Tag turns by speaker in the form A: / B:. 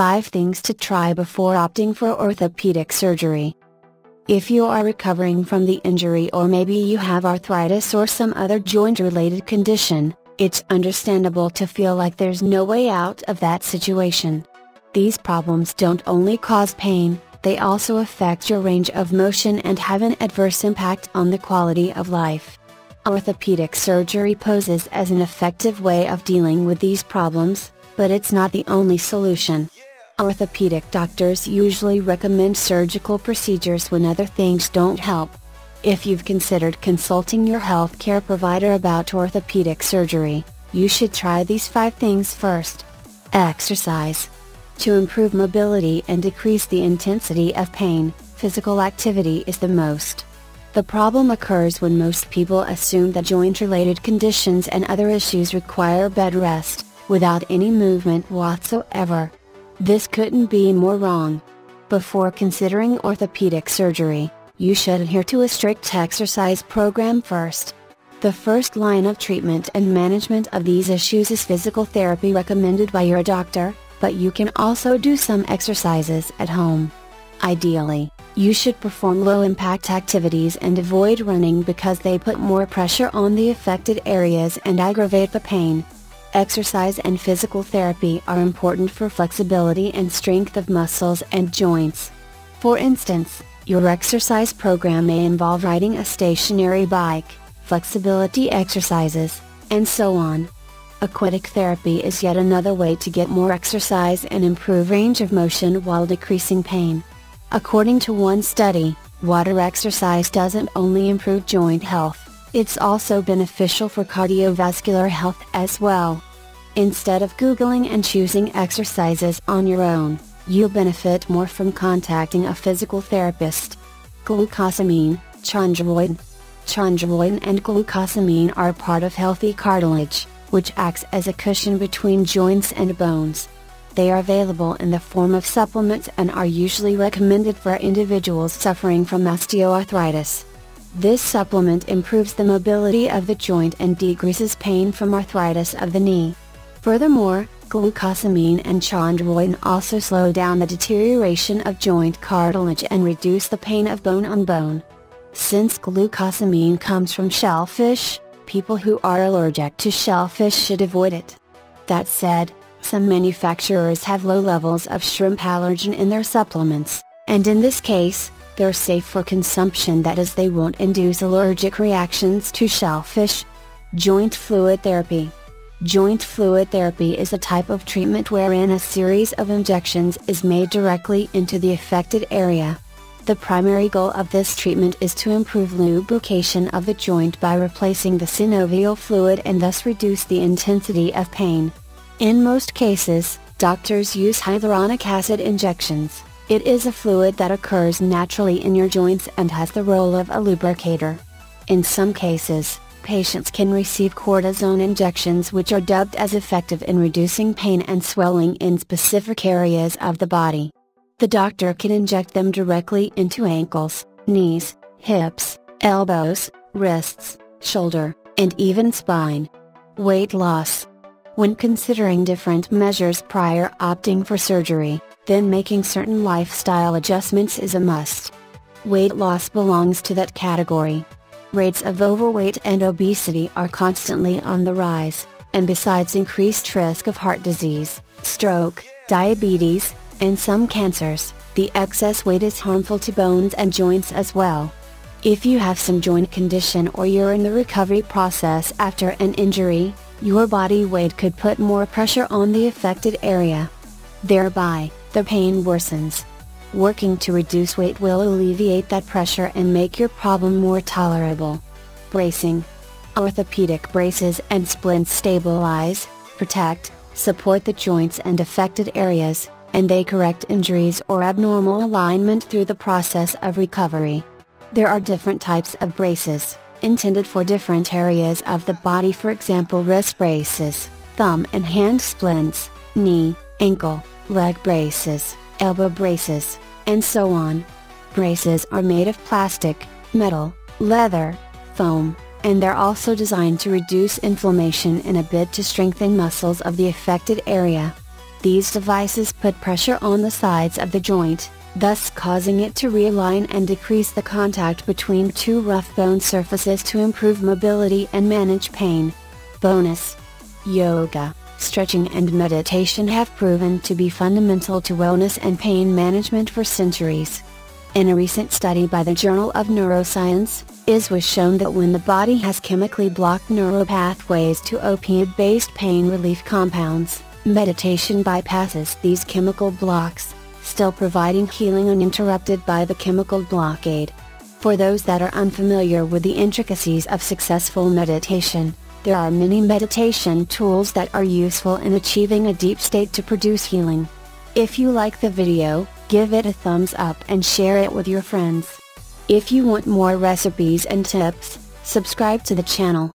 A: 5 things to try before opting for orthopedic surgery. If you are recovering from the injury, or maybe you have arthritis or some other joint-related condition, it's understandable to feel like there's no way out of that situation. These problems don't only cause pain, they also affect your range of motion and have an adverse impact on the quality of life. Orthopedic surgery poses as an effective way of dealing with these problems, but it's not the only solution. Orthopedic doctors usually recommend surgical procedures when other things don't help. If you've considered consulting your healthcare provider about orthopedic surgery, you should try these 5 things first. Exercise. To improve mobility and decrease the intensity of pain, physical activity is the most. The problem occurs when most people assume that joint-related conditions and other issues require bed rest, without any movement whatsoever. This couldn't be more wrong. Before considering orthopedic surgery, you should adhere to a strict exercise program first. The first line of treatment and management of these issues is physical therapy recommended by your doctor, but you can also do some exercises at home. Ideally, you should perform low-impact activities and avoid running because they put more pressure on the affected areas and aggravate the pain. Exercise and physical therapy are important for flexibility and strength of muscles and joints. For instance, your exercise program may involve riding a stationary bike, flexibility exercises, and so on. Aquatic therapy is yet another way to get more exercise and improve range of motion while decreasing pain. According to one study, water exercise doesn't only improve joint health, it's also beneficial for cardiovascular health as well. Instead of Googling and choosing exercises on your own, you'll benefit more from contacting a physical therapist. Glucosamine, chondroitin. Chondroitin and glucosamine are part of healthy cartilage, which acts as a cushion between joints and bones. They are available in the form of supplements and are usually recommended for individuals suffering from osteoarthritis. This supplement improves the mobility of the joint and decreases pain from arthritis of the knee. Furthermore, glucosamine and chondroitin also slow down the deterioration of joint cartilage and reduce the pain of bone on bone. Since glucosamine comes from shellfish, people who are allergic to shellfish should avoid it. That said, some manufacturers have low levels of shrimp allergen in their supplements, and in this case, they're safe for consumption, that is, they won't induce allergic reactions to shellfish. Joint fluid therapy. Joint fluid therapy is a type of treatment wherein a series of injections is made directly into the affected area. The primary goal of this treatment is to improve lubrication of the joint by replacing the synovial fluid and thus reduce the intensity of pain. In most cases, doctors use hyaluronic acid injections. It is a fluid that occurs naturally in your joints and has the role of a lubricator. In some cases, patients can receive cortisone injections, which are dubbed as effective in reducing pain and swelling in specific areas of the body. The doctor can inject them directly into ankles, knees, hips, elbows, wrists, shoulder, and even spine. Weight loss. When considering different measures prior opting for surgery, then making certain lifestyle adjustments is a must. Weight loss belongs to that category. Rates of overweight and obesity are constantly on the rise, and besides increased risk of heart disease, stroke, diabetes, and some cancers, the excess weight is harmful to bones and joints as well. If you have some joint condition or you're in the recovery process after an injury, your body weight could put more pressure on the affected area. Thereby, the pain worsens. Working to reduce weight will alleviate that pressure and make your problem more tolerable. Bracing. Orthopedic braces and splints stabilize, protect, support the joints and affected areas, and they correct injuries or abnormal alignment through the process of recovery. There are different types of braces, intended for different areas of the body, for example wrist braces, thumb and hand splints, knee, ankle, leg braces, elbow braces, and so on. Braces are made of plastic, metal, leather, foam, and they're also designed to reduce inflammation in a bid to strengthen muscles of the affected area. These devices put pressure on the sides of the joint, thus causing it to realign and decrease the contact between two rough bone surfaces to improve mobility and manage pain. Bonus: yoga, stretching and meditation have proven to be fundamental to wellness and pain management for centuries. In a recent study by the Journal of Neuroscience, it was shown that when the body has chemically blocked neuropathways to opioid-based pain relief compounds, meditation bypasses these chemical blocks, still providing healing uninterrupted by the chemical blockade. For those that are unfamiliar with the intricacies of successful meditation, there are many meditation tools that are useful in achieving a deep state to produce healing. If you like the video, give it a thumbs up and share it with your friends. If you want more recipes and tips, subscribe to the channel.